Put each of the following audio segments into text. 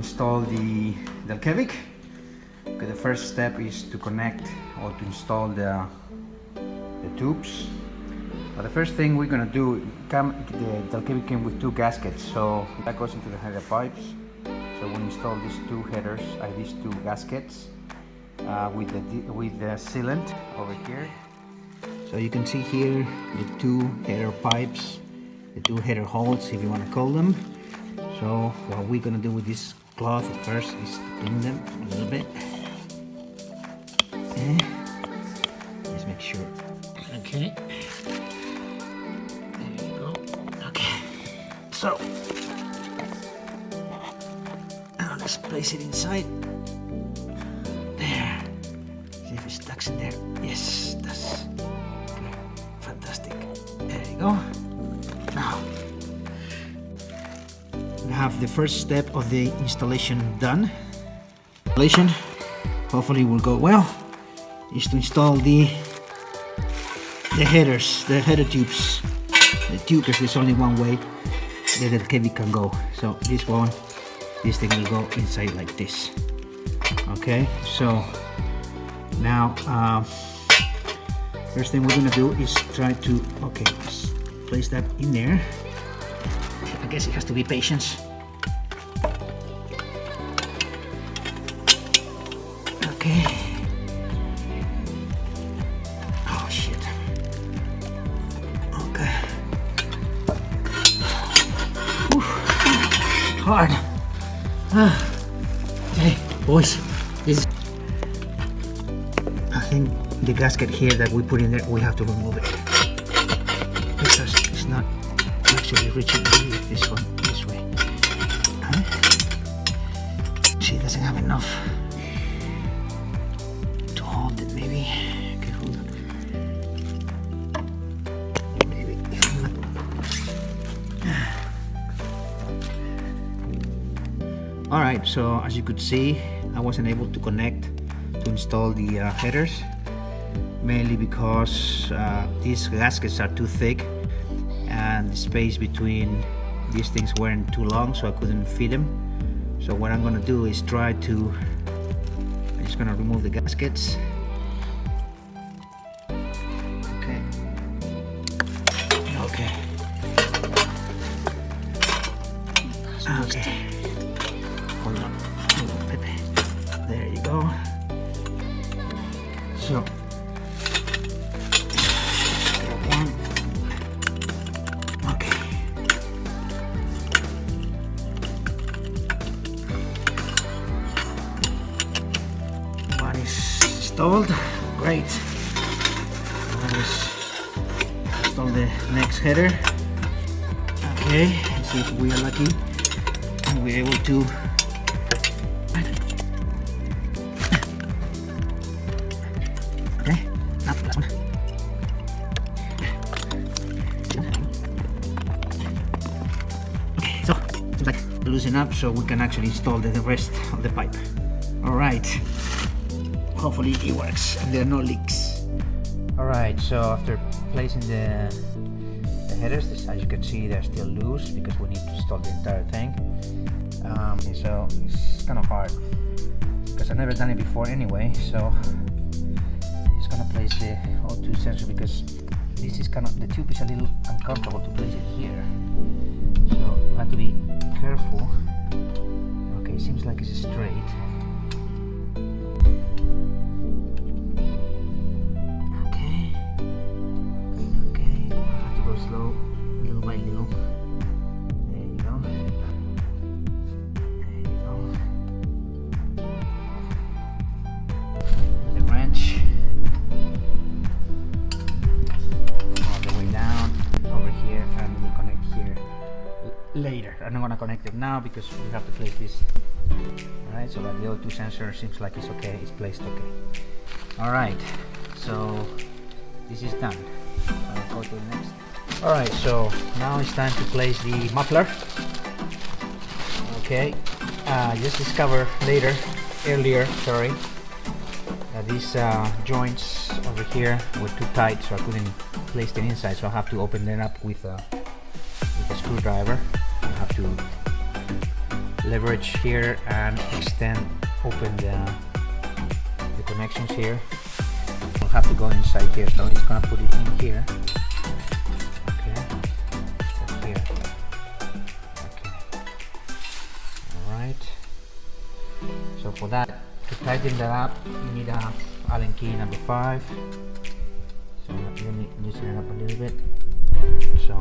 install the Delkevic. Okay, the first step is to connect or to install the tubes. But the first thing we're gonna do, the Delkevic came with two gaskets, so that goes into the header pipes. So we install these two headers, these two gaskets with the sealant over here. So you can see here the two header pipes, the two header holes, if you want to call them. So what we're gonna do with this cloth at first is clean them a little bit. Let's make sure. Okay. There you go. Okay. So now let's place it inside. There. See if it stuck in there. Yes, that's good. Fantastic. There you go. Now we have the first step of the installation done. Installation, hopefully will go well, is to install the headers, the header tubes. The tube, because there's only one way that the Delkevic can go. So this thing will go inside like this. Okay, so now first thing we're gonna do is try to just place that in there. I guess it has to be patience. Okay. Oh shit. Okay. Oof. Hard. Okay, boys. I think the gasket here that we put in there, we have to remove it because it's not actually reaching this one this way. She doesn't have enough to hold it. Maybe. Okay, hold on. Maybe if I'm not. All right. So as you could see, I wasn't able to connect to install the headers, mainly because these gaskets are too thick and the space between these things weren't too long, so I couldn't fit them. So what I'm gonna do is I'm just gonna remove the gaskets. Okay. Okay. Okay. Hold on. Pepe. There you go. So okay. One is installed. Great. Let's install the next header. Okay, let's see if we are lucky and we're able to. Okay, not the last one. Okay, so seems like loosen up so we can actually install the rest of the pipe. All right, hopefully it works and there are no leaks. All right, so after placing the headers, as you can see, they're still loose because we need to install the entire thing. So it's kind of hard because I've never done it before anyway. So I'm just gonna place the O2 sensor because this is the tube is a little uncomfortable to place it here. So I have to be careful. Okay, seems like it's straight. Okay, I have to go slow, little by little. There you go. There you go. The wrench all the way down over here, and we'll connect here later. I'm not gonna connect it now because we have to place this. Alright, so that the O2 sensor seems like it's okay, it's placed okay. Alright, so this is done. So I'll go to the next. Alright, so now it's time to place the muffler. Okay, just discovered earlier, that these joints over here were too tight, so I couldn't place them inside, so I have to open them up with a screwdriver. I have to leverage here and open the connections here. We'll have to go inside here, so he's gonna put it in here. Okay, so here. Okay, all right. So for that, to tighten that up, you need a Allen key number 5. So let me loosen it up a little bit. So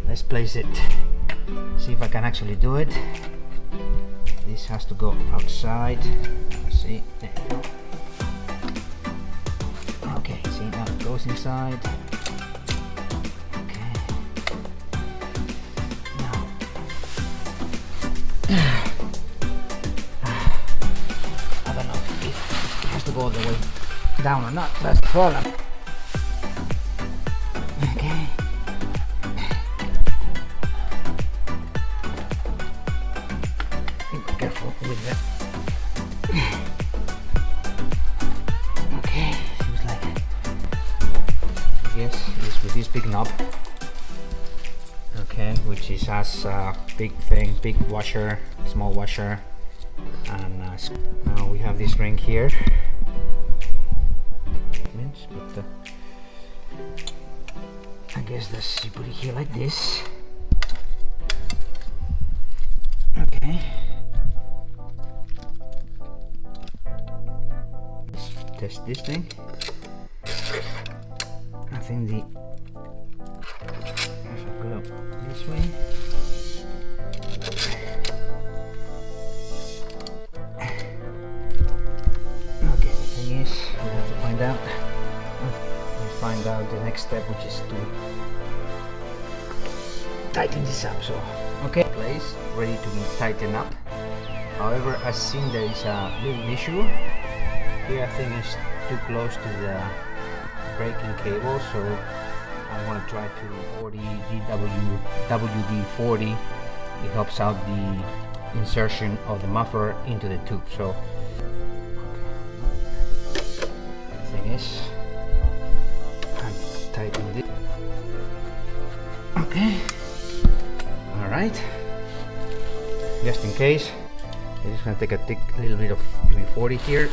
let's place it. See if I can actually do it. This has to go outside. Let's see. There you go. Okay. See, now it goes inside. Okay. Now. I don't know if it has to go all the way down or not. That's the problem. Okay. Be careful with that. Okay, seems like yes, it's with this big knob. Okay, which is has a big thing, big washer, small washer, and now we have this ring here. But I guess that's you put it here like this. Okay. Let's test this thing. I think if I go this way. Okay, the thing is, we'll have to find out. Find out the next step, which is to tighten this up. So okay, place ready to be tightened up. However, I've seen there is a little issue here. I think it's too close to the braking cable, so I want to try to 40 WD-40. It helps out the insertion of the muffler into the tube. So the thing is, tighten this. Okay. All right. Just in case, I'm just gonna take a little bit of UV-40 here.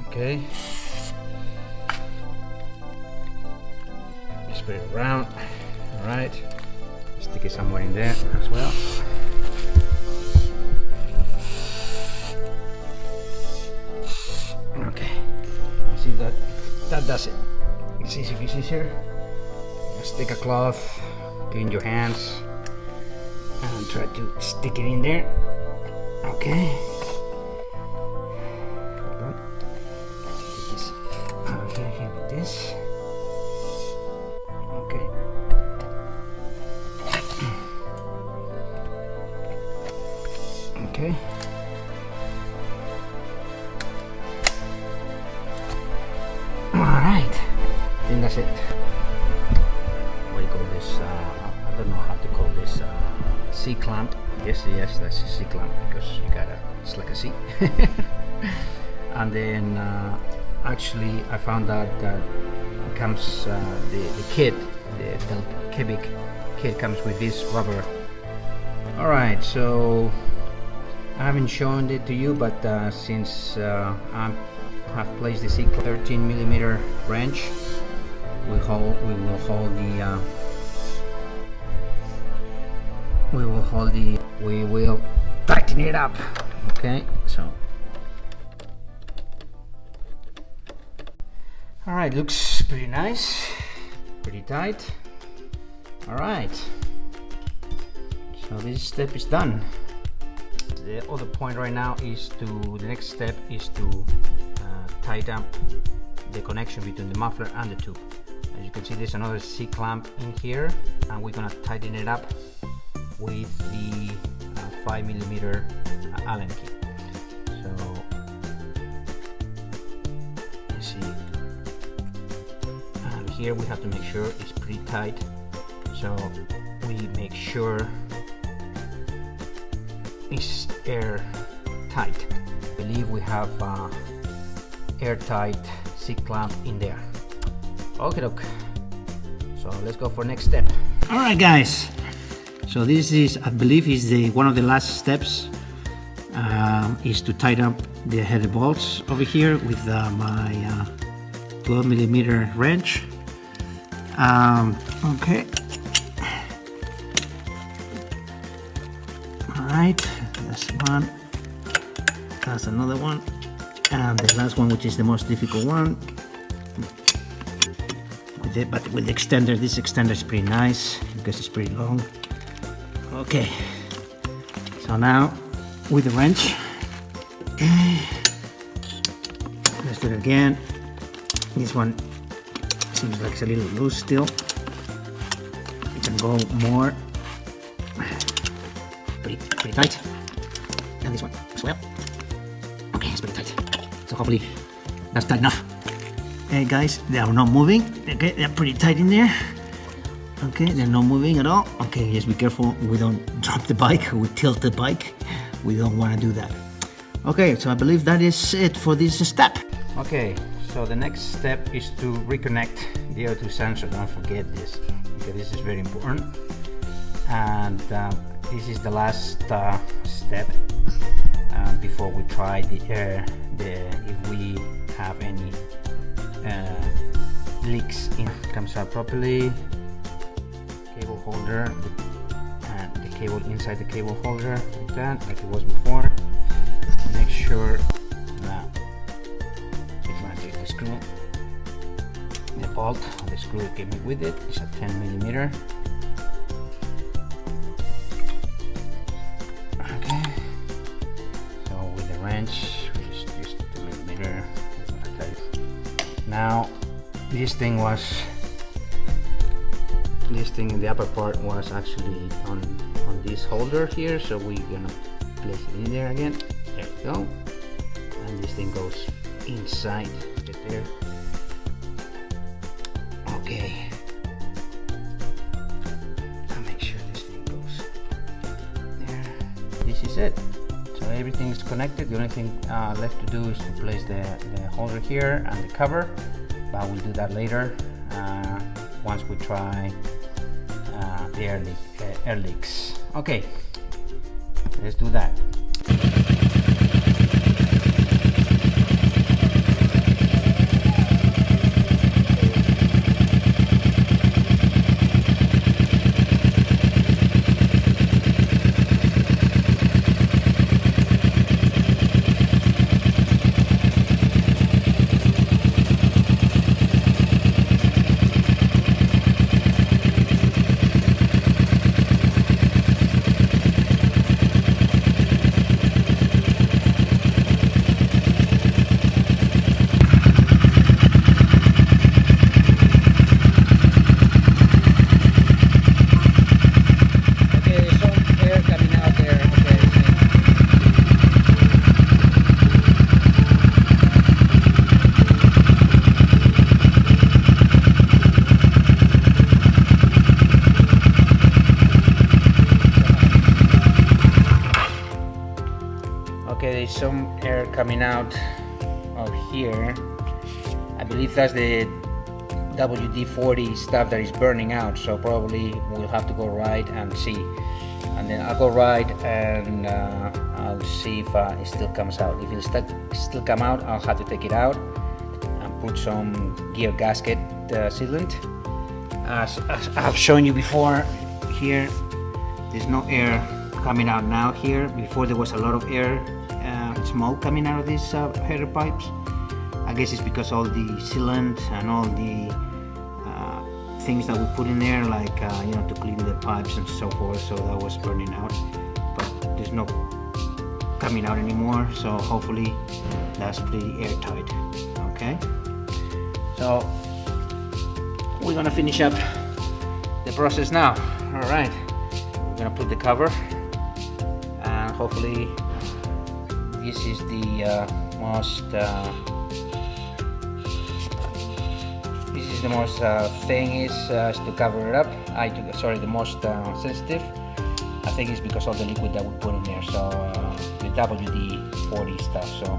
Okay. Spread it around. All right. Stick it somewhere in there as well. Okay, see that does it. It's easy if it's easier. Just take a cloth, clean your hands, and try to stick it in there. Okay. Hold on. Take this out here with this. Okay. Okay. Alright, I think that's it. What do you call this? I don't know how to call this. C-clamp. Yes, that's a C-clamp because you gotta, it's like a C. And then actually I found out that it comes, the kit, the Delkevic kit comes with this rubber. Alright, so I haven't shown it to you, but since have placed the 13mm wrench, we will tighten it up. Okay, so all right, looks pretty nice, pretty tight. All right, so this step is done. The other point right now is the next step is to tighten up the connection between the muffler and the tube. As you can see, there's another C-clamp in here, and we're gonna tighten it up with the 5mm Allen key. So you see, and here we have to make sure it's pretty tight. So we make sure it's airtight. I believe we have airtight C-clamp in there. Okay, look. So let's go for next step. All right, guys. So this is, I believe, is the one of the last steps. Is to tighten up the header bolts over here with my 12mm wrench. Okay. All right. That's one. That's another one. And the last one, which is the most difficult one. But with the extender, this extender is pretty nice because it's pretty long. Okay, so now with the wrench, okay, let's do it again. This one seems like it's a little loose still. You can go more, pretty tight, and this one as well. Okay, it's pretty tight, so hopefully that's tight enough. Okay guys, they are not moving. Okay, they're pretty tight in there. Okay, they're not moving at all. Okay, just be careful we don't drop the bike, we tilt the bike. We don't want to do that. Okay, so I believe that is it for this step. Okay, so the next step is to reconnect the O2 sensor. Don't forget this, because this is very important. And this is the last step before we try if we have any leaks in. Comes out properly. Cable holder and the cable inside the cable holder, like that, like it was before. Make sure that you're going to take the screw, the bolt of the screw came with it. It's a 10mm. Okay, so with the wrench we just use 2mm. Now this thing in the upper part was actually on this holder here, so we're gonna place it in there again. There we go. And this thing goes inside right there. Okay. I'll make sure this thing goes there. This is it. So everything is connected. The only thing left to do is to place the holder here and the cover, but we'll do that later once we try the air leaks. Okay, let's do that. Okay, there's some air coming out of here. I believe that's the WD-40 stuff that is burning out, so probably we'll have to go right and see. And then I'll go right and I'll see if it still comes out. If it still come out, I'll have to take it out and put some gear gasket sealant. As I've shown you before, here there's no air coming out now. Here before there was a lot of air, smoke coming out of these header pipes. I guess it's because all the sealant and all the things that we put in there, like you know, to clean the pipes and so forth, so that was burning out, but there's no coming out anymore, so hopefully that's pretty airtight. Okay, so we're gonna finish up the process now. All right, we're gonna put the cover, and hopefully this is the most thing is to cover it up. The most sensitive. I think it's because of the liquid that we put in there, so the WD-40 stuff. So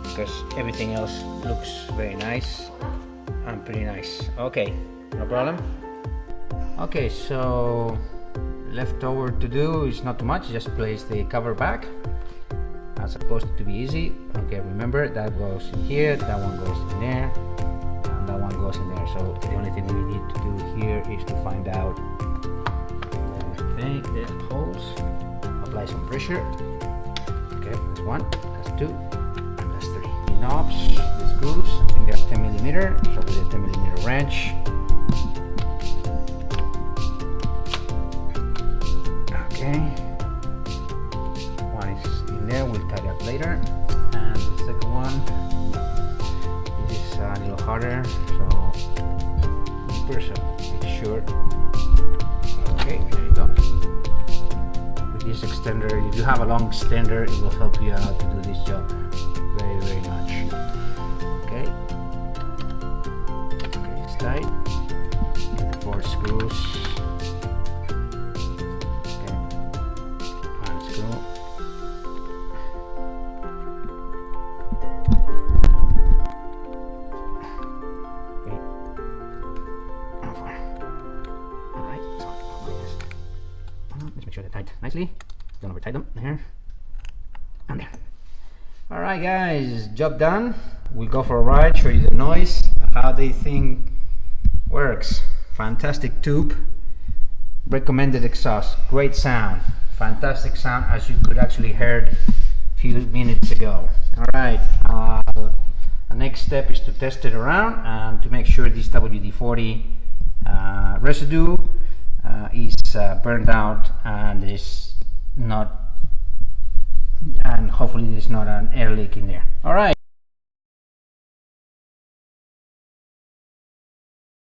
because everything else looks very nice and pretty nice. Okay, no problem. Okay, so left over to do is not too much. Just place the cover back. That's supposed to be easy. Okay, remember that goes in here, that one goes in there, and that one goes in there. So the only thing we need to do here is to find out the holes. Apply some pressure. Okay, that's one, that's two, and that's three. The knobs, the screws, I think they're 10mm. So with a 10mm wrench. Okay, one is in there, we'll tie that later. And the second one is a little harder, so deeper, so make sure. Okay, there you go. With this extender, if you have a long extender, it will help you out to do this job very, very much. Okay, it's tight. Get the 4 screws. Make sure they're tight nicely. Don't over tight them. There and there. Alright guys, job done. We'll go for a ride, show you the noise, how the thing works. Fantastic tube. Recommended exhaust. Great sound. Fantastic sound, as you could actually heard a few minutes ago. Alright, the next step is to test it around and to make sure this WD-40 residue is burned out and is not, and hopefully there's not an air leak in there. All right.